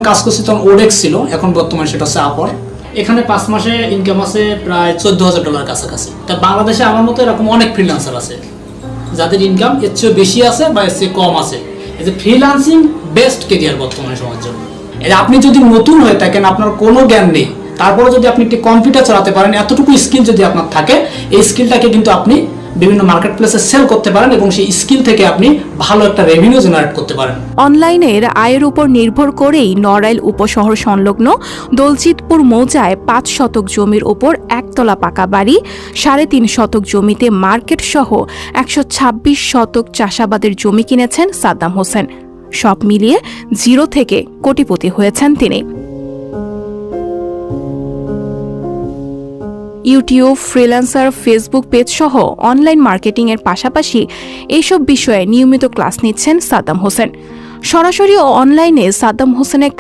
কাজ করছি তখন ওডেক্স ছিল, এখন বর্তমানে সেটা হচ্ছে আপর। এখানে 5 মাসে ইনকাম আছে প্রায় $14,000 কাছাকাছি। তা বাংলাদেশে আমার মতো এরকম অনেক ফ্রিল্যান্সার আছে যাদের ইনকাম এর চেয়ে বেশি আছে বা এর চেয়ে কম আছে। এই যে ফ্রিল্যান্সিং বেস্ট কেরিয়ার বর্তমানে সমাজের জন্য। আপনি যদি নতুন হয়ে থাকেন, আপনার কোনো জ্ঞান নেই, তারপরে যদি আপনি একটি কম্পিউটার চালাতে পারেন, এতটুকু স্কিল যদি আপনার থাকে, এই স্কিলটাকে কিন্তু আপনি বিভিন্ন মার্কেট প্লেসে সেল করতে পারেন এবং সেই স্কিল থেকে আপনি ভালো একটা রেভিনিউ জেনারেট করতে পারেন। অনলাইনের আয়ের উপর নির্ভর করেই নড়াইল উপশহর সংলগ্ন দলজিতপুর মৌজায় 5 শতক জমির উপর একতলা পাকা বাড়ি, 3.5 শতক জমিতে মার্কেট সহ 126 শতক চাষাবাদের জমি কিনেছেন সাদ্দাম হোসেন। সব মিলিয়ে জিরো থেকে কোটিপতি হয়েছেন তিনি। ইউটিউব, ফ্রিল্যান্সার, ফেসবুক পেজ সহ অনলাইন মার্কেটিং এর পাশাপাশি এইসব বিষয়ে নিয়মিত ক্লাস নিচ্ছেন সাদ্দাম হোসেন। সরাসরি ও অনলাইনে সাদ্দাম হোসেনের